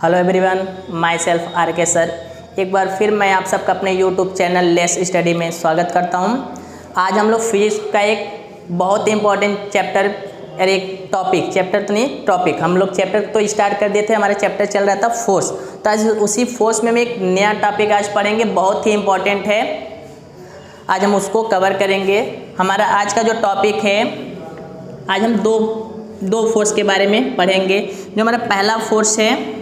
Hello everyone, myself R K sir. एक बार फिर मैं आप सबका अपने यूट्यूब चैनल लेस स्टडी में स्वागत करता हूं। आज हम लोग फिजिक्स का एक बहुत इंपॉर्टेंट चैप्टर और एक टॉपिक, चैप्टर तो नहीं टॉपिक, हम लोग चैप्टर तो स्टार्ट कर दिए थे, हमारा चैप्टर चल रहा था फोर्स। तो आज उसी फोर्स में एक नया टॉपिक आज पढ़ेंगे, बहुत ही इंपॉर्टेंट है। आज हम उसको कवर करेंगे। हमारा आज का जो टॉपिक है, आज हम दो फोर्स के बारे में पढ़ेंगे। जो हमारा पहला फोर्स है,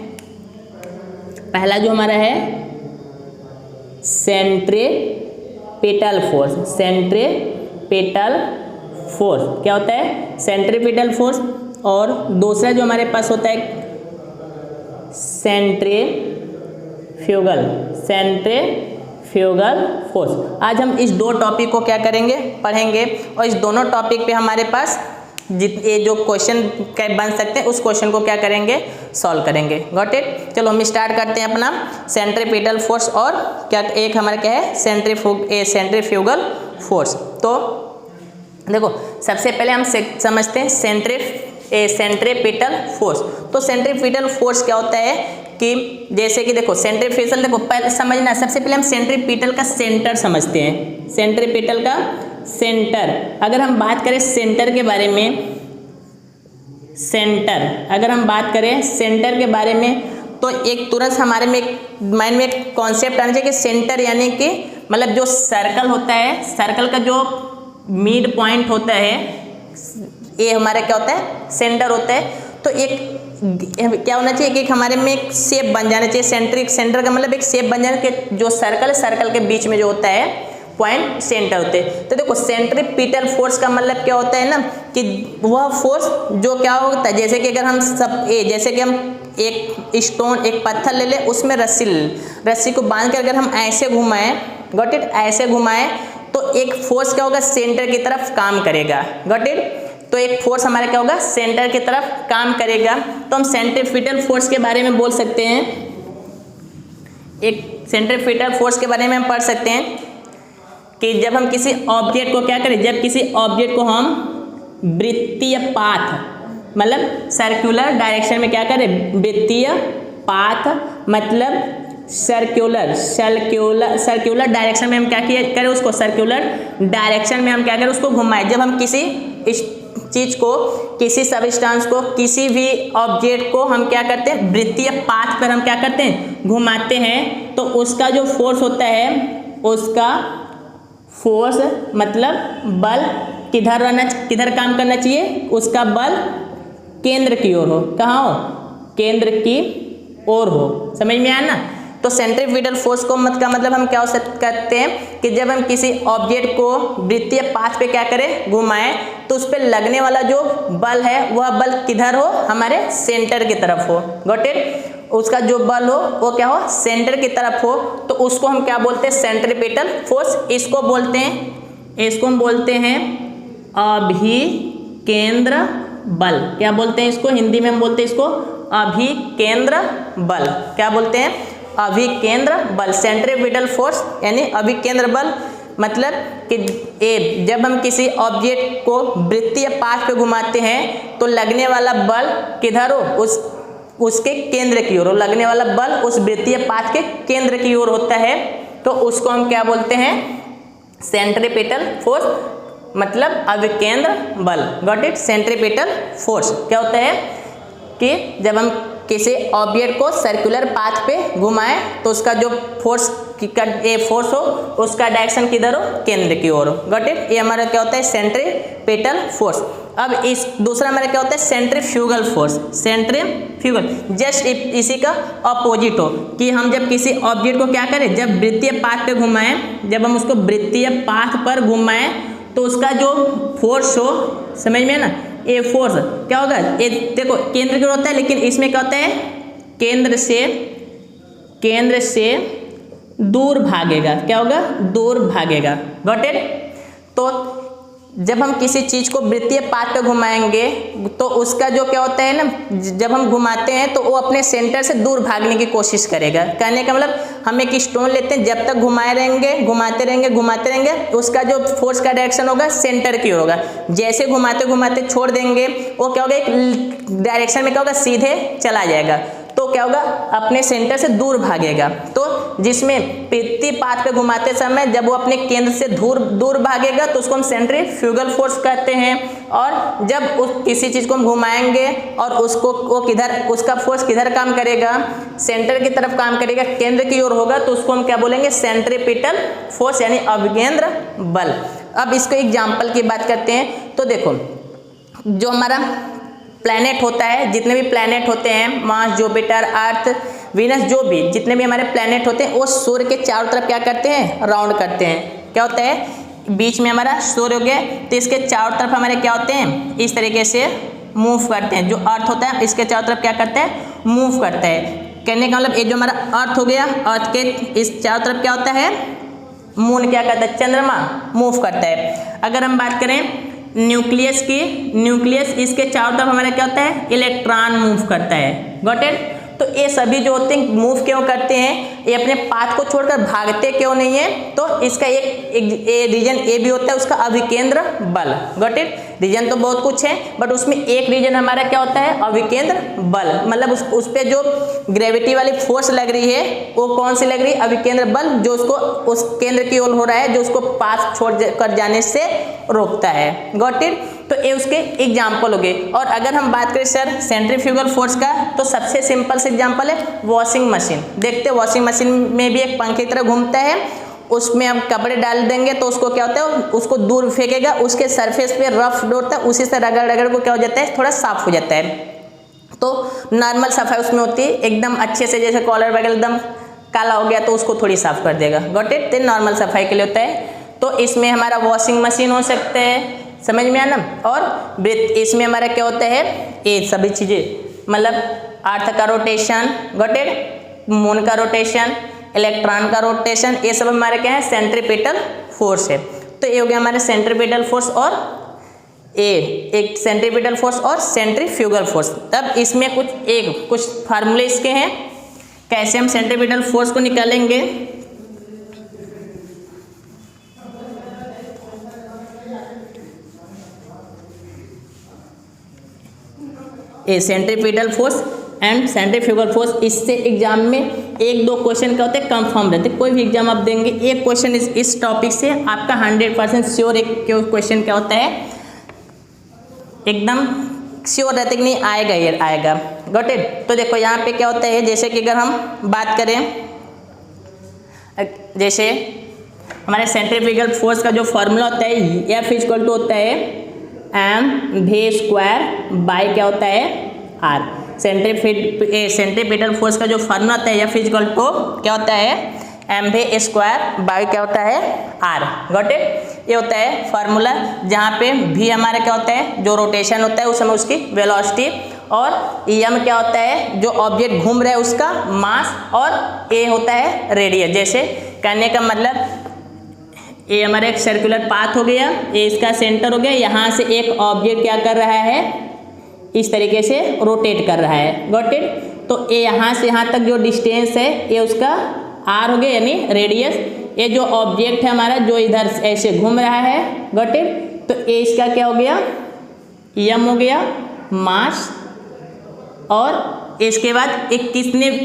पहला जो हमारा है सेंट्रीपिटल फोर्स। सेंट्रीपिटल फोर्स क्या होता है? Centripetal force. और दूसरा जो हमारे पास होता है सेंट्रीफ्यूगल फोर्स। आज हम इस दो टॉपिक को क्या करेंगे, पढ़ेंगे। और इस दोनों टॉपिक पे हमारे पास ये जो क्वेश्चन बन सकते हैं उस क्वेश्चन को क्या करेंगे, सॉल्व करेंगे। Got it? चलो हम स्टार्ट करते हैं अपना सेंट्रीपिटल फोर्स और क्या एक हमारा क्या है सेंट्रीफ्यूगल फोर्स। तो देखो सबसे पहले हम समझते हैं सेंट्रीपिटल फोर्स। तो सेंट्रीपिटल फोर्स क्या होता है कि जैसे कि देखो सेंट्रीफ्यूगल, देखो पहले समझना, सबसे पहले हम सेंट्रीपिटल का सेंटर समझते हैं। सेंट्रीपिटल का सेंटर, अगर हम बात करें सेंटर के बारे में, अगर हम बात करें सेंटर के बारे में, तो एक तुरंत हमारे में माइंड में एक कॉन्सेप्ट आना चाहिए कि सेंटर यानी कि मतलब जो सर्कल होता है, सर्कल का जो मिड पॉइंट होता है, ये हमारा क्या होता है, सेंटर होता है। तो एक क्या होना चाहिए कि एक हमारे में एक शेप बन जाना चाहिए। सेंटर का मतलब एक शेप बन जाना कि जो सर्कल के बीच में जो होता है पॉइंट सेंटर होते हैं। तो देखो सेंट्रीपिटल फोर्स का मतलब क्या होता है ना कि वह फोर्स जो क्या होता है, जैसे कि अगर हम जैसे कि हम एक स्टोन, एक पत्थर ले लें, उसमें रस्सी को बांध कर अगर हम ऐसे घुमाएं, गॉट इट, ऐसे घुमाएं तो एक फोर्स क्या होगा, सेंटर की तरफ काम करेगा। Got it? तो एक फोर्स हमारा क्या होगा, सेंटर की तरफ काम करेगा। तो हम सेंट्रीपिटल फोर्स के बारे में बोल सकते हैं, एक सेंट्रीपिटल फोर्स के बारे में हम पढ़ सकते हैं कि जब हम किसी ऑब्जेक्ट को क्या करें, जब किसी ऑब्जेक्ट को हम वृत्तीय पाथ मतलब सर्कुलर डायरेक्शन में क्या करें, वृत्तीय पाथ मतलब सर्कुलर डायरेक्शन में हम क्या करें, उसको सर्कुलर डायरेक्शन में हम क्या करें, उसको घुमाएं। जब हम किसी इस चीज को, किसी सबस्टेंस को, किसी भी ऑब्जेक्ट को हम क्या करते हैं, वृत्तीय पाथ पर हम क्या करते हैं, घुमाते हैं, तो उसका जो फोर्स होता है, उसका फोर्स मतलब बल किधर काम करना चाहिए, उसका बल केंद्र की ओर हो। कहाँ हो? केंद्र की ओर हो। समझ में आया ना? तो सेंट्रीपिटल फोर्स को का मतलब हम क्या हो सकते हैं कि जब हम किसी ऑब्जेक्ट को वृत्तीय पाथ पे क्या करें, घुमाएं, तो उस पर लगने वाला जो बल है वह बल किधर हो, हमारे सेंटर की तरफ हो। Got it? उसका जो बल हो वो क्या हो, सेंटर की तरफ हो। तो उसको हम क्या बोलते हैं, सेंट्रीपिटल फोर्स। इसको हम बोलते हैं अभिकेंद्र बल। क्या बोलते हैं इसको? हिंदी में हम बोलते हैं इसको अभिकेंद्र बल। क्या बोलते हैं? अभिकेंद्र बल। सेंट्रीपिटल फोर्स यानी अभिकेंद्र बल मतलब कि जब हम किसी ऑब्जेक्ट को वृत्तीय पाथ पे घुमाते हैं तो लगने वाला बल किधर हो, उसके केंद्र की ओर। लगने वाला बल उस वृत्तीय पाथ के केंद्र की ओर होता है। तो उसको हम क्या बोलते हैं, सेंट्रीपिटल फोर्स मतलब अभिकेंद्र बल। Got it? सेंट्रीपिटल फोर्स क्या होता है कि जब हम किसी ऑब्जेक्ट को सर्कुलर पाथ पे घुमाएं तो उसका जो फोर्स हो उसका डायरेक्शन किधर हो, केंद्र की ओर हो। Got it? ये हमारा क्या होता है, सेंट्रीपिटल फोर्स। अब इस दूसरा हमारा क्या होता है, सेंट्रीफ्यूगल फोर्स। सेंट्रीफ्यूगल जस्ट इसी का अपोजिट हो कि हम जब किसी ऑब्जेक्ट को क्या करें, जब वृत्तीय पाथ पे घुमाएं, जब हम उसको वृत्तीय पाथ पर घुमाएं तो उसका जो फोर्स हो, समझ में ना, ये फोर्स क्या होगा, ये देखो केंद्र की ओर होता है, लेकिन इसमें क्या होता है, केंद्र से दूर भागेगा। क्या होगा? दूर भागेगा। Got it? तो जब हम किसी चीज को वृत्तीय पाथ पे घुमाएंगे तो उसका जो क्या होता है ना, जब हम घुमाते हैं तो वो अपने सेंटर से दूर भागने की कोशिश करेगा। कहने का मतलब हम एक स्टोन लेते हैं, जब तक घुमाते रहेंगे उसका जो फोर्स का डायरेक्शन होगा सेंटर की ओर होगा। जैसे घुमाते घुमाते छोड़ देंगे वो क्या होगा, एक डायरेक्शन में क्या होगा, सीधे चला जाएगा। तो क्या होगा, अपने सेंटर से दूर भागेगा। तो जिसमें पृथ्वी पाथ पे घुमाते समय जब वो अपने केंद्र से दूर भागेगा तो उसको हम सेंट्रीफ्यूगल फोर्स कहते हैं। और जब किसी चीज को हम घुमाएंगे और वो किधर, उसका फोर्स किधर काम करेगा, सेंटर की तरफ काम करेगा, केंद्र की ओर होगा, तो उसको हम क्या बोलेंगे, सेंट्रीपिटल फोर्स यानी अभिकेंद्र बल। अब इसको एग्जाम्पल की बात करते हैं। तो देखो, जो हमारा प्लैनेट होता है, जितने भी प्लैनेट होते हैं, मार्स, जुपिटर, अर्थ, वीनस, जो भी जितने भी हमारे प्लैनेट होते हैं, वो सूर्य के चारों तरफ क्या करते हैं, राउंड करते हैं। क्या होता है, बीच में हमारा सूर्य हो गया, तो इसके चारों तरफ हमारे क्या होते हैं, इस तरीके से मूव करते हैं। जो अर्थ होता है इसके चारों तरफ क्या करता है, मूव करता है। कहने का मतलब ये जो हमारा अर्थ हो गया, अर्थ के इस चारों तरफ क्या होता है, मून क्या करता है, चंद्रमा मूव करता है। अगर हम बात करें न्यूक्लियस की, न्यूक्लियस इसके चारों तरफ हमारा क्या होता है, इलेक्ट्रॉन मूव करता है। Got it. तो ये सभी जो होते हैं मूव क्यों करते हैं, ये अपने पाथ को छोड़कर भागते क्यों नहीं है, तो इसका एक रीजन ये भी होता है, उसका अभिकेंद्र बल। Got it. रीजन तो बहुत कुछ है, बट उसमें एक रीजन हमारा क्या होता है, अभिकेंद्र बल। मतलब उस पे जो ग्रेविटी वाली फोर्स लग रही है वो कौन सी लग रही है, अभिकेंद्र बल, जो उसको उस केंद्र की ओर हो रहा है, जो उसको पास छोड़ कर जाने से रोकता है। Got it. तो ये उसके एग्जाम्पल हो गए। और अगर हम बात करें सर सेंट्रीफ्यूगल फोर्स का, तो सबसे सिंपल से एग्जाम्पल है वॉशिंग मशीन। देखते हैं वॉशिंग मशीन में भी एक पंखे की तरह घूमता है, उसमें हम कपड़े डाल देंगे तो उसको क्या होता है, उसको दूर फेंकेगा, उसके सरफेस पे रफ होता है, उसी से रगड़ रगड़ को क्या हो जाता है, थोड़ा साफ हो जाता है। तो नॉर्मल सफाई उसमें होती है, एकदम अच्छे से, जैसे कॉलर वगैरह एकदम काला हो गया तो उसको थोड़ी साफ कर देगा। Got it. तो नॉर्मल सफाई के लिए होता है। तो इसमें हमारा वॉशिंग मशीन हो सकता है, समझ में आना। और ब्रेथ, इसमें हमारा क्या होता है, ये सभी चीज़ें, मतलब अर्थ का रोटेशन, गॉट इट, मून का रोटेशन, इलेक्ट्रॉन का रोटेशन, ये सब हमारे क्या है, सेंट्रीपिटल फोर्स है। तो ये हो गया हमारे सेंट्रीपिटल फोर्स और एक सेंट्रीपिटल फोर्स और सेंट्रीफ्यूगल फोर्स। तब इसमें कुछ फार्मूले इसके हैं, कैसे हम सेंट्रीपिटल फोर्स को निकालेंगे। A centripetal force and centrifugal force, इससे एग्जाम में एक दो क्वेश्चन क्या होते हैं, कंफर्म रहते हैं। कोई भी एग्जाम आप देंगे, एक क्वेश्चन इस टॉपिक से आपका 100% श्योर एक क्वेश्चन क्या होता है, एकदम श्योर रहते कि नहीं आएगा, ये आएगा। Got it. तो देखो यहाँ पे क्या होता है, जैसे कि अगर हम बात करें, जैसे हमारे सेंट्रीफ्यूगल फोर्स का जो फॉर्मूला होता है, एफ इक्वल टू होता है mv² बाय क्या होता है, आर। सेंट्रीपिटल फोर्स का जो फॉर्मूला होता है, एफ इक्वल टू क्या होता है, mv² बाय क्या होता है, आर। Got it. ये होता है फॉर्मूला, जहाँ पे v हमारा क्या होता है, जो रोटेशन होता है उस समय उसकी वेलोसिटी, और m क्या होता है, जो ऑब्जेक्ट घूम रहा है उसका मास, और a होता है रेडियस। जैसे कहने का मतलब ये हमारा एक सर्कुलर पाथ हो गया, ये इसका सेंटर हो गया, यहाँ से एक ऑब्जेक्ट क्या कर रहा है, इस तरीके से रोटेट कर रहा है। Got it. तो ये यहाँ से यहाँ तक जो डिस्टेंस है ये उसका आर हो गया, यानी रेडियस। ये जो ऑब्जेक्ट है हमारा, जो इधर ऐसे घूम रहा है, गॉट इट, तो ये इसका क्या हो गया, एम हो गया, मास। और इसके बाद एक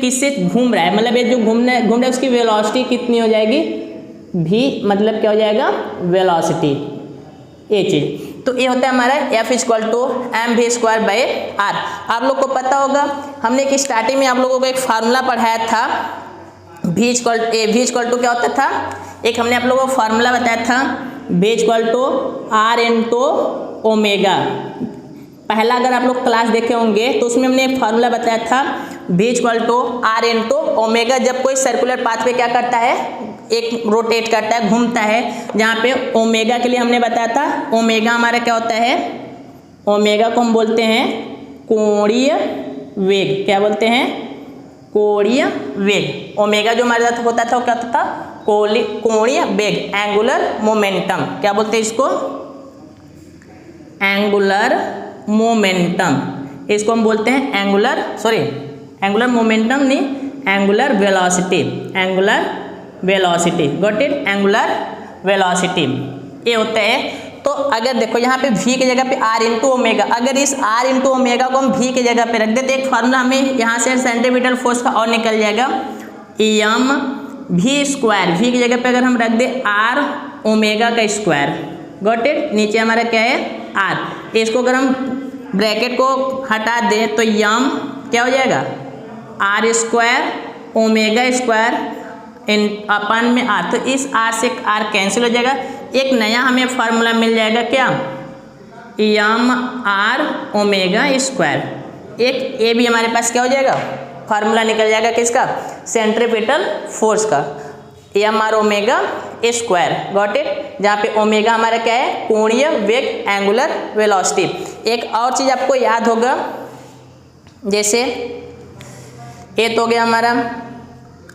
किससे घूम रहा है, मतलब ये जो घूम रहा है उसकी वेलोसिटी कितनी हो जाएगी, भी मतलब क्या हो जाएगा, वेलोसिटी, ये चीज़। तो ये होता है हमारा F equal to mv² by R. आप लोग को पता होगा, हमने कि स्टार्टिंग में आप लोगों को एक फार्मूला पढ़ाया था, v इक्वल टू क्या होता था, एक हमने आप लोगों को फार्मूला बताया था, v equal to R into omega. पहला अगर आप लोग क्लास देखे होंगे तो उसमें हमने एक फार्मूला बताया था, v equal to R into omega. जब कोई सर्कुलर पाथ पे क्या करता है, एक रोटेट करता है, घूमता है, जहाँ पे ओमेगा के लिए हमने बताया था, ओमेगा हमारा क्या होता है, ओमेगा को हम बोलते हैं कोणीय वेग। क्या बोलते हैं, कोणीय वेग। ओमेगा जो हमारे साथ होता था वो क्या होता था, कोणीय वेग, एंगुलर मोमेंटम। क्या बोलते हैं इसको, एंगुलर मोमेंटम। इसको हम बोलते हैं एंगुलर मोमेंटम नहीं, angular velocity, angular velocity. Got it, angular velocity ये होता है। तो अगर देखो यहाँ पे v की जगह पे r इंटू ओमेगा, अगर इस r इंटू ओमेगा को हम v की जगह पे रख देते, एक फार्मूला हमें यहाँ से सेंट्रीपिटल फोर्स का और निकल जाएगा, एम v स्क्वायर, v की जगह पे अगर हम रख दे r ओमेगा का स्क्वायर, गॉट इट। नीचे हमारा क्या है r, इसको अगर हम ब्रैकेट को हटा दें तो यम क्या हो जाएगा r स्क्वायर ओमेगा स्क्वायर इन अपन में r, तो इस r से r कैंसिल हो जाएगा, एक नया हमें फार्मूला मिल जाएगा क्या, एम आर ओमेगा स्क्वायर। एक ये भी हमारे पास क्या हो जाएगा, फार्मूला निकल जाएगा किसका, सेंट्रीपिटल फोर्स का, M R omega square, got it. जहाँ पे ओमेगा हमारा क्या है, कोणीय वेग, एंगुलर वेलोसिटी। एक और चीज़ आपको याद होगा, जैसे ये तो हो गया हमारा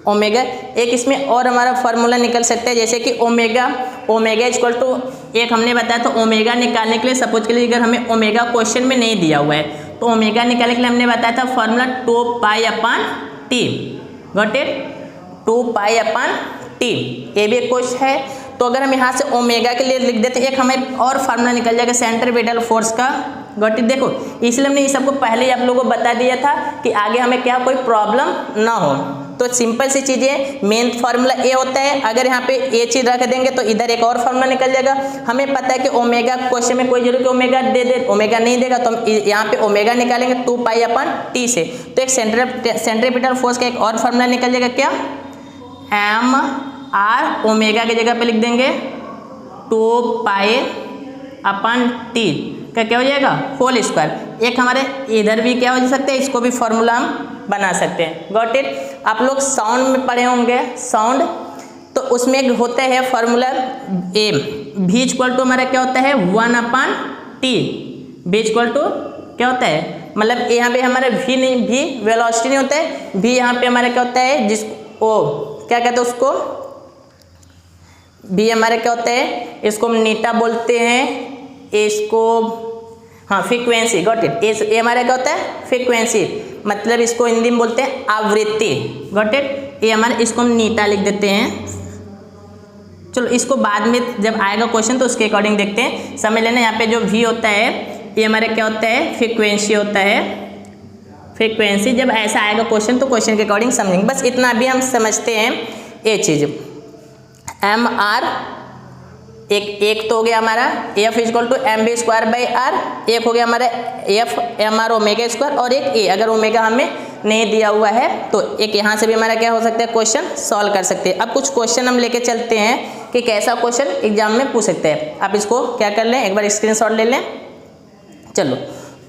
ओमेगा, एक इसमें और हमारा फार्मूला निकल सकता है, जैसे कि ओमेगा इक्वल टू, एक हमने बताया था ओमेगा निकालने के लिए, सपोज के लिए अगर हमें ओमेगा क्वेश्चन में नहीं दिया हुआ है तो ओमेगा निकालने के लिए हमने बताया था formula 2 pi upon T, got it, 2 pi upon T, ये भी एक क्वेश्चन है। तो अगर हम यहाँ से ओमेगा के लिए लिख देते, एक हमें और फार्मूला निकल जाएगा सेंट्रीपिटल फोर्स का, गॉट इट। देखो इसलिए हमने ये सबको पहले ही आप लोगों को बता दिया था कि आगे हमें क्या कोई प्रॉब्लम ना हो। तो सिंपल सी चीज़ें, मेन फार्मूला ए होता है, अगर यहाँ पे ए चीज़ रख देंगे तो इधर एक और फार्मूला निकल जाएगा। हमें पता है कि ओमेगा क्वेश्चन में कोई जरूर कि ओमेगा दे, ओमेगा नहीं देगा तो हम यहाँ पे ओमेगा निकालेंगे 2 पाई अपन टी से, तो एक सेंट्रीपिटल फोर्स का एक और फार्मूला निकल जाएगा क्या, एम आर ओमेगा की जगह पे लिख देंगे 2 पाई अपन टी का क्या हो जाएगा, होल स्क्वायर। एक हमारे इधर भी क्या हो सकता है, इसको भी फॉर्मूला हम बना सकते हैं, गॉट इट। आप लोग साउंड में पढ़े होंगे, साउंड, तो उसमें एक होता है फॉर्मूला ए, भी इक्वल टू हमारा क्या होता है 1 अपन टी, भी इक्वल टू क्या होता है, मतलब यहाँ पे हमारा भी नहीं, भी वेलोसिटी नहीं होता है, भी यहाँ पे हमारा क्या होता है, जिसको ओ क्या कहते हैं उसको, भी हमारा क्या होता है, इसको हम नीटा बोलते हैं, इसको हाँ फ्रीक्वेंसी, गॉट इट। ये हमारा क्या होता है, फ्रीक्वेंसी, मतलब इसको हिंदी में बोलते हैं आवृत्ति, गॉट इट। ये हमारे, इसको हम नीटा लिख देते हैं। चलो इसको बाद में जब आएगा क्वेश्चन तो उसके अकॉर्डिंग देखते हैं, समझ लेना। यहाँ पे जो भी होता है ये हमारा क्या होता है, फ्रीक्वेंसी होता है, फ्रीक्वेंसी। जब ऐसा आएगा क्वेश्चन तो क्वेश्चन के अकॉर्डिंग समझेंगे, बस इतना भी हम समझते हैं ये चीज़। एम आर एक तो हो गया हमारा F equal to M B square by R, एक हो गया हमारा F M R omega square, और एक ए, अगर ओमेगा हमें नहीं दिया हुआ है तो एक यहाँ से भी हमारा क्या हो सकता है, क्वेश्चन सॉल्व कर सकते हैं। अब कुछ क्वेश्चन हम लेके चलते हैं कि कैसा क्वेश्चन एग्जाम में पूछ सकते हैं। आप इसको क्या कर लें, एक बार स्क्रीनशॉट ले लें। चलो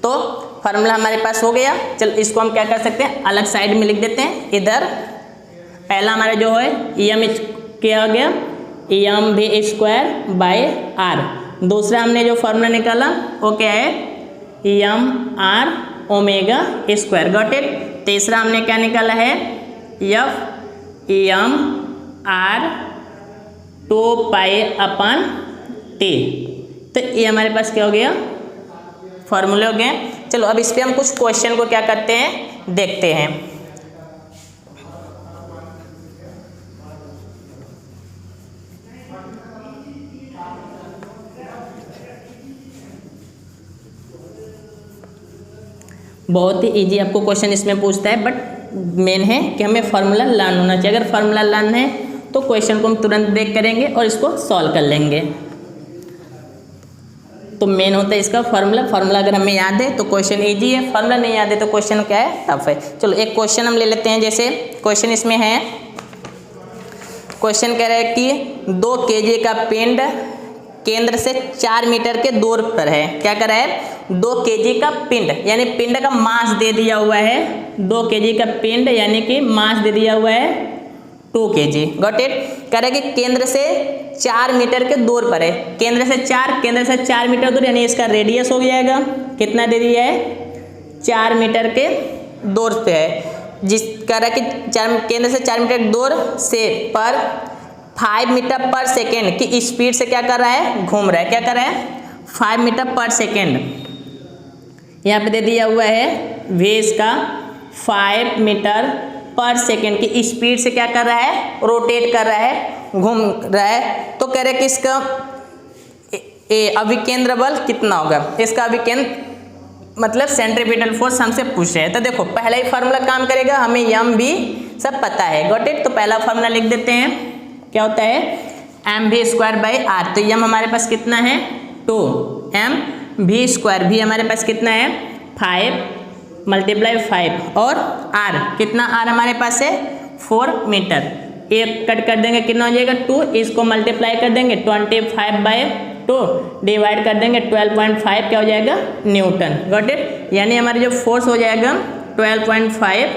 तो फार्मूला हमारे पास हो गया। चलो इसको हम क्या कर सकते हैं, अलग साइड में लिख देते हैं। इधर पहला हमारा जो है एम क्या हो गया, M B square by R. दूसरा हमने जो फार्मूला निकाला वो क्या है, M R omega square, got it. तीसरा हमने क्या निकाला है, F M R 2 pi upon T. तो ये हमारे पास क्या हो गया, फार्मूले हो गए। चलो अब इस पर हम कुछ क्वेश्चन को क्या करते हैं, देखते हैं। बहुत ही इजी आपको क्वेश्चन इसमें पूछता है, बट मेन है कि हमें फार्मूला लर्न होना चाहिए। अगर फार्मूला लर्न है तो क्वेश्चन को हम तुरंत ब्रेक करेंगे और इसको सॉल्व कर लेंगे। तो मेन होता है इसका फार्मूला। फार्मूला अगर हमें याद है तो क्वेश्चन इजी है, फार्मूला नहीं याद है तो क्वेश्चन क्या है, टफ है। चलो एक क्वेश्चन हम ले लेते हैं। जैसे क्वेश्चन इसमें है, क्वेश्चन कह रहा है कि 2 kg का पिंड केंद्र से 4 मीटर के दूर पर है। क्या कर रहा है, 2 kg का पिंड, यानी पिंड का मास दे दिया हुआ है। 2 kg का पिंड यानी कि मास दे दिया हुआ है 2 kg, गॉट इट। कह रहा है कि केंद्र से 4 मीटर के दूर पर है। केंद्र से 4 मीटर दूर, यानी इसका रेडियस हो जाएगा कितना दे दिया है, 4 मीटर के दूर पे है। जिस कह रहा है कि केंद्र से 4 मीटर दूर से पर 5 मीटर पर सेकेंड की स्पीड से क्या कर रहा है, घूम रहा है। क्या कर रहा है, 5 मीटर पर सेकेंड। यहाँ पे दे दिया हुआ है वेज का 5 मीटर पर सेकेंड की स्पीड से क्या कर रहा है, रोटेट कर रहा है, घूम रहा है। तो कह रहे कि इसका अभिकेंद्र बल कितना होगा, इसका अभिकेंद्र मतलब सेंट्रीपिटल फोर्स हमसे पूछ रहे हैं। तो देखो पहला ही फार्मूला काम करेगा, हमें यम भी सब पता है, गॉट इट। तो पहला फार्मूला लिख देते हैं, क्या होता है mv²/r। तो यम हमारे पास कितना है 2, mv² भी हमारे पास कितना है 5 × 5 और r कितना, r हमारे पास है 4 मीटर। एक कट कर देंगे कितना हो जाएगा 2, इसको मल्टीप्लाई कर देंगे 25/2 डिवाइड कर देंगे 12.5 क्या हो जाएगा न्यूटन, गॉट इट। यानी हमारा जो फोर्स हो जाएगा 12.5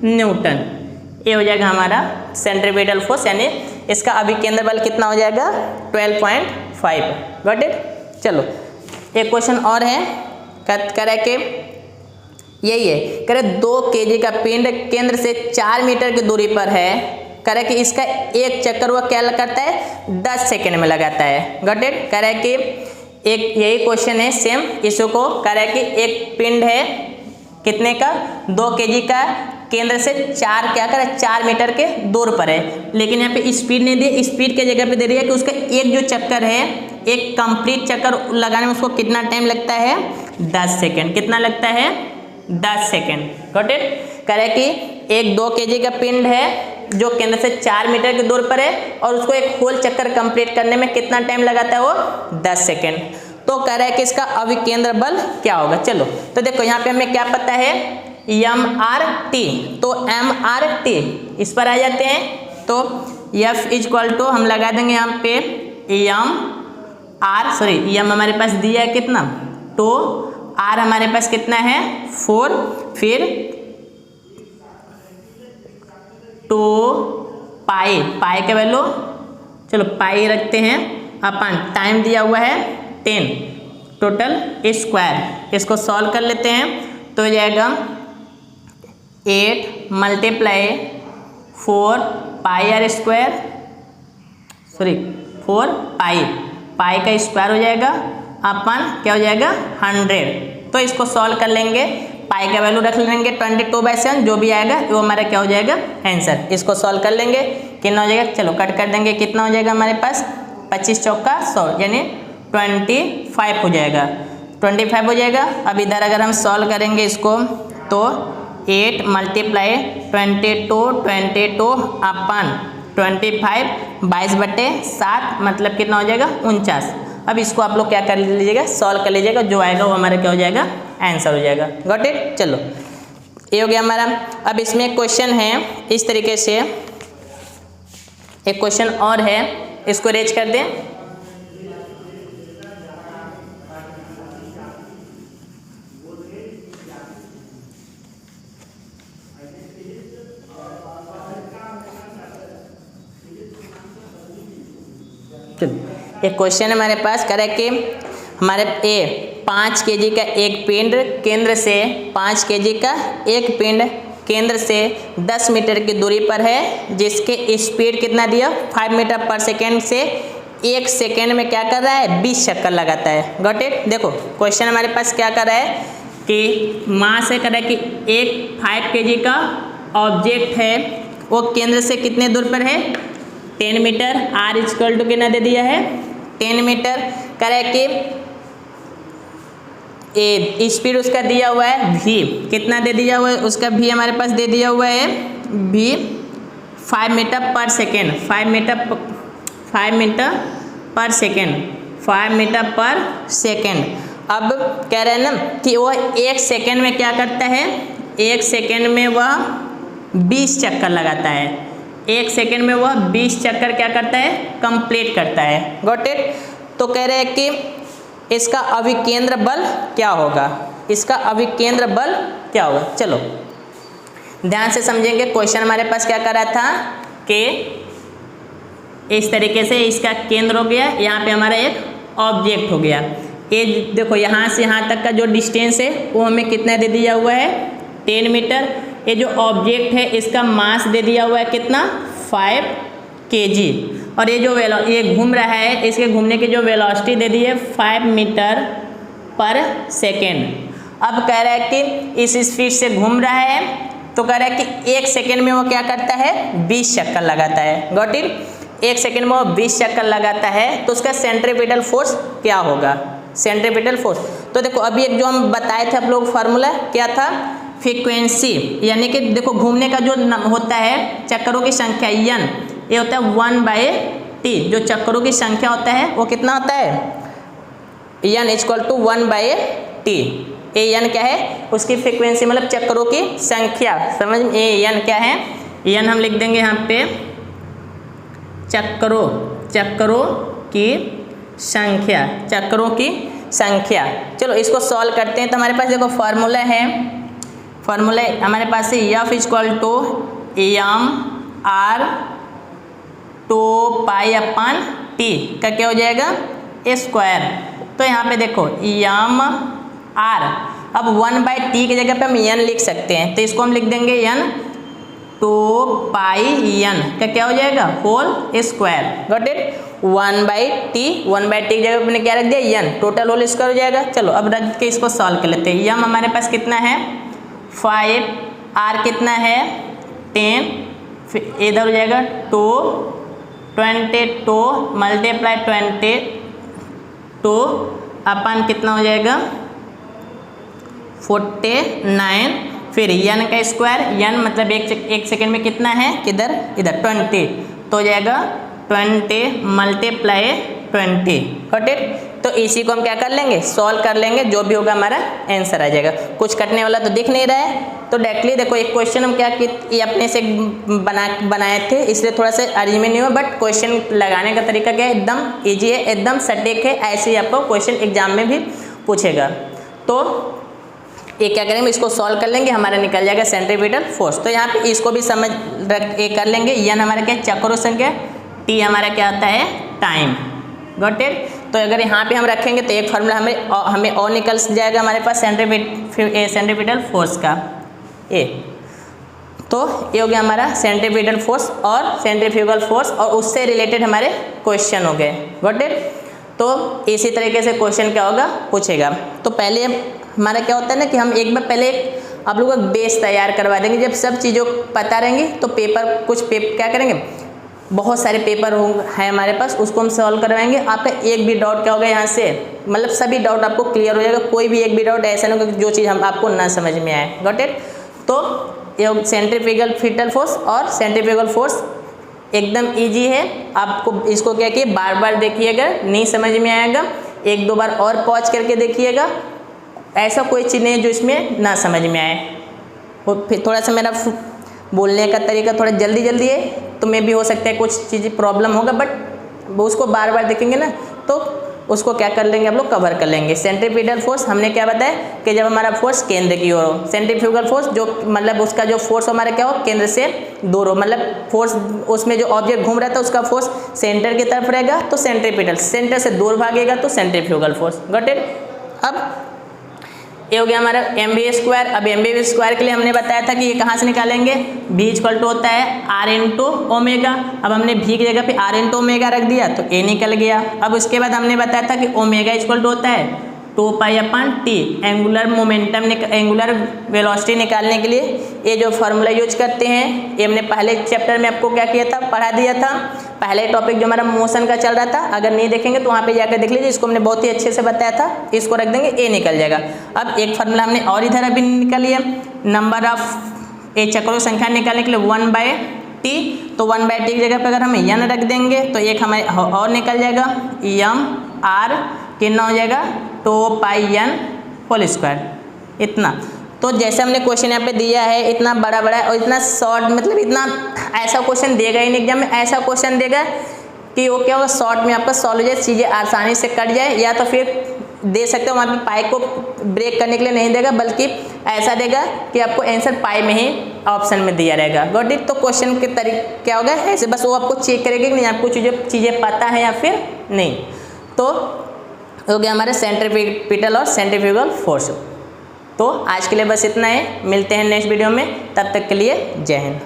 न्यूटन, ये हो जाएगा हमारा सेंट्रीपिटल फोर्स, यानी इसका अभिकेंद्र बल कितना हो जाएगा 12.5, गॉट इट। चलो एक क्वेश्चन और है, करे कि यही है, करे 2 kg का पिंड केंद्र से 4 मीटर की दूरी पर है, करे कि इसका एक चक्कर वह क्या करता है 10 सेकेंड में लगाता है, गॉट इट। करे कि एक यही क्वेश्चन है सेम, इसको करे कि एक पिंड है कितने का 2 kg का, केंद्र से 4 मीटर के दूर पर है, लेकिन यहाँ पे स्पीड नहीं दी, स्पीड के जगह पे दे रही है कि उसका एक जो चक्कर है, एक कंप्लीट चक्कर लगाने में उसको कितना टाइम लगता है 10 सेकेंड, कितना लगता है 10 सेकेंड, गॉट इट। करे कि एक 2 kg का पिंड है जो केंद्र से 4 मीटर की दूर पर है और उसको एक होल चक्कर कंप्लीट करने में कितना टाइम लगाता है वो 10 सेकेंड। तो कह रहा है कि इसका अभिकेंद्र बल क्या होगा। चलो तो देखो यहाँ पे हमें क्या पता है mrt, तो mrt इस पर आ जाते हैं, तो F = हम लगा देंगे यहाँ पे m हमारे पास दिया है कितना, तो r हमारे पास कितना है 4, फिर 2 पाई का वैल्यू, चलो पाई रखते हैं अपन, टाइम दिया हुआ है 10 टोटल स्क्वायर, इसको सॉल्व कर लेते हैं तो हो जाएगा 8 × 4 πr², सॉरी 4 पाई का स्क्वायर हो जाएगा अपन क्या हो जाएगा 100। तो इसको सॉल्व कर लेंगे, पाई का वैल्यू रख लेंगे 22/7, जो भी आएगा वो हमारा क्या हो जाएगा आंसर। इसको सॉल्व कर लेंगे कितना हो जाएगा, चलो कट कर देंगे, कितना हो जाएगा हमारे पास 25 चौका 100 यानी 25 हो जाएगा, 25 हो जाएगा। अब इधर अगर हम सॉल्व करेंगे इसको तो 8 × 22 अपन 25 22/7 मतलब कितना हो जाएगा 49। अब इसको आप लोग क्या कर लीजिएगा, सॉल्व कर लीजिएगा, जो आएगा वो हमारा क्या हो जाएगा आंसर हो जाएगा, गॉट इट। चलो ये हो गया हमारा। अब इसमें एक क्वेश्चन है इस तरीके से, एक क्वेश्चन और है, इसको रेज कर दें। एक क्वेश्चन है हमारे पास, करे कि हमारे 5 kg का एक पिंड केंद्र से 5 kg का एक पिंड केंद्र से 10 मीटर की दूरी पर है, जिसके स्पीड कितना दिया 5 मीटर पर सेकेंड से 1 सेकेंड में क्या कर रहा है 20 चक्कर लगाता है, गॉट इट। देखो क्वेश्चन हमारे पास क्या कर रहा है कि मास है, कर रहा है कि एक 5 kg का ऑब्जेक्ट है, वो केंद्र से कितने दूर पर है 10 मीटर, r = कितना दे दिया है 10 मीटर। करे कि स्पीड उसका दिया हुआ है v, कितना दे दिया हुआ है उसका v हमारे पास दे दिया हुआ है v 5 मीटर पर सेकेंड, 5 मीटर पर सेकेंड। अब कह रहे हैं ना कि वह 1 सेकेंड में क्या करता है, 1 सेकेंड में वह 20 चक्कर लगाता है, 1 सेकेंड में वह 20 चक्कर क्या करता है कंप्लीट करता है, गॉट इट। तो कह रहे हैं कि इसका अभिकेंद्र बल क्या होगा, इसका अभिकेंद्र बल क्या होगा। चलो ध्यान से समझेंगे, क्वेश्चन हमारे पास क्या कर रहा था कि इस तरीके से इसका केंद्र हो गया, यहाँ पे हमारा एक ऑब्जेक्ट हो गया, ये देखो यहाँ से यहाँ तक का जो डिस्टेंस है वो हमें कितना दे दिया हुआ है 10 मीटर। ये जो ऑब्जेक्ट है इसका मास दे दिया हुआ है कितना 5 kg, और ये जो ये घूम रहा है, इसके घूमने की जो वेलोसिटी दे दी है 5 मीटर पर सेकेंड। अब कह रहा है कि इस स्पीड से घूम रहा है, तो कह रहा है कि 1 सेकेंड में वो क्या करता है 20 चक्कर लगाता है, गॉट इट। 1 सेकंड में वो 20 चक्कर लगाता है तो उसका सेंट्रीपिटल फोर्स क्या होगा, सेंट्रीपिटल फोर्स। तो देखो अभी एक जो हम बताए थे आप लोग फार्मूला क्या था, फ्रीक्वेंसी यानी कि देखो घूमने का जो होता है चक्करों की संख्या n, ये होता है 1/t, जो चक्करों की संख्या होता है वो कितना होता है, n = 1/t। ए n क्या है, उसकी फ्रीक्वेंसी मतलब चक्करों की संख्या, समझ में, ए n क्या है, n हम लिख देंगे यहाँ पे चक्करों की संख्या, चक्करों की संख्या। चलो इसको सॉल्व करते हैं। तो हमारे पास देखो फार्मूला है, फार्मूला हमारे पास है F = m/r 2π/t का क्या हो जाएगा, स्क्वायर। तो यहाँ पे देखो m/r, अब 1/t की जगह पे हम n लिख सकते हैं, तो इसको हम लिख देंगे n 2πn का क्या हो जाएगा, whole square. Got it. 1/t की जगह पे मैंने क्या रख दिया, n, टोटल होल स्क्वायर हो जाएगा। चलो अब रख के इसको सॉल्व कर लेते हैं। m हमारे पास कितना है 5, r कितना है 10, फिर इधर हो जाएगा 22 मल्टीप्लाई 22 अपन कितना हो जाएगा 49, फिर n का स्क्वायर, n मतलब एक सेकेंड में कितना है, किधर, इधर 20, तो हो जाएगा 20 मल्टीप्लाई 20। Got it. तो इसी को हम क्या कर लेंगे, सॉल्व कर लेंगे, जो भी होगा हमारा आंसर आ जाएगा। कुछ कटने वाला तो दिख नहीं रहा है, तो डायरेक्टली देखो एक क्वेश्चन हम क्या कि ये अपने से बनाए थे, इसलिए थोड़ा सा अरेंजमेंट नहीं हुआ, बट क्वेश्चन लगाने का तरीका क्या है, एकदम ईजी है, एकदम सटीक है। ऐसे ही आपको क्वेश्चन एग्जाम में भी पूछेगा। तो ये क्या करेंगे, इसको सॉल्व कर लेंगे, हमारा निकल जाएगा सेंट्रीपिटल फोर्स। तो यहाँ पे इसको भी समझ कर लेंगे। n हमारा क्या चक्करों संख्या, t हमारा क्या आता है टाइम। Got it. तो अगर यहाँ पे हम रखेंगे तो एक फार्मूला हमें और निकल जाएगा हमारे पास सेंट्रीपिटल फोर्स का ए। तो ये हो गया हमारा सेंट्रीपिटल फोर्स और सेंट्रीफ्यूगल फोर्स, और उससे रिलेटेड हमारे क्वेश्चन हो गए। Got it. तो इसी तरीके से क्वेश्चन क्या होगा पूछेगा। तो पहले हमारा क्या होता है ना कि हम एक बार पहले आप लोगों का बेस तैयार करवा देंगे। जब सब चीज़ों पता रहेंगी तो कुछ पेपर क्या करेंगे, बहुत सारे पेपर हैं हमारे पास, उसको हम सॉल्व करवाएंगे। आपका एक भी डाउट क्या होगा यहाँ से, मतलब सभी डाउट आपको क्लियर हो जाएगा। कोई भी एक भी डाउट ऐसा नहीं होगा जो चीज़ हम आपको ना समझ में आए। Got it. तो ये सेंट्रीफ्यूगल फोर्स और सेंट्रीफ्यूगल फोर्स एकदम इजी है। आपको इसको क्या किए, बार बार देखिएगा, नहीं समझ में आएगा 1-2 बार और पॉज करके देखिएगा। ऐसा कोई चीज़ नहीं जो इसमें ना समझ में आए। फिर थोड़ा सा मेरा बोलने का तरीका थोड़ा जल्दी है, तो मे भी हो सकता है कुछ चीज़ें प्रॉब्लम होगा, बट उसको बार बार देखेंगे ना तो उसको क्या कर लेंगे, आप लोग कवर कर लेंगे। सेंट्रीपिटल फोर्स हमने क्या बताया कि जब हमारा फोर्स केंद्र की ओर हो, सेंट्रीफ्यूगल फोर्स जो मतलब उसका जो फोर्स हमारा क्या हो, केंद्र से दूर हो, मतलब फोर्स उसमें जो ऑब्जेक्ट घूम रहा था उसका फोर्स सेंटर की तरफ रहेगा तो सेंट्रीपिटल, सेंटर से दूर भागेगा तो सेंट्रीफ्यूगल फोर्स। Got it. अब ये हो गया हमारा mv²। अब mv² के लिए हमने बताया था कि ये कहाँ से निकालेंगे, v = होता है r × ओमेगा। अब हमने v की जगह पे r × ओमेगा रख दिया तो a निकल गया। अब उसके बाद हमने बताया था कि ओमेगा = होता है 2π/t। Angular momentum angular velocity निकालने के लिए ये जो फार्मूला यूज करते हैं, ये हमने पहले चैप्टर में आपको क्या किया था, पढ़ा दिया था। पहले टॉपिक जो हमारा मोशन का चल रहा था, अगर नहीं देखेंगे तो वहाँ पे जाकर देख लीजिए, इसको हमने बहुत ही अच्छे से बताया था। इसको रख देंगे, ए निकल जाएगा। अब एक फार्मूला हमने और इधर अभी निकाल लिया, नंबर ऑफ ए चक्रों की संख्या निकालने के लिए 1/t। तो 1/t की जगह पर अगर हम n रख देंगे तो एक हमारे और निकल जाएगा, m/r कितना हो जाएगा 2πn होल स्क्वायर, इतना। तो जैसे हमने क्वेश्चन यहाँ पे दिया है, इतना बड़ा और इतना शॉर्ट, मतलब इतना ऐसा क्वेश्चन देगा ही नहीं एग्जाम में। ऐसा क्वेश्चन देगा कि वो क्या होगा, शॉर्ट में आपका सॉल्व हो जाए, चीज़ें आसानी से कट जाए, या तो फिर दे सकते हो वहाँ पे पाई को ब्रेक करने के लिए नहीं देगा, बल्कि ऐसा देगा कि आपको आंसर पाई में ही ऑप्शन में दिया रहेगा। Got it. तो क्वेश्चन के तरीके क्या होगा ऐसे, बस वो आपको चेक करेगा कि नहीं आपको चीज़ें पता है या फिर नहीं। तो हो गया हमारे सेंट्रीपिटल और सेंट्रीफ्यूगल फोर्स। तो आज के लिए बस इतना है, मिलते हैं नेक्स्ट वीडियो में, तब तक के लिए जय हिंद।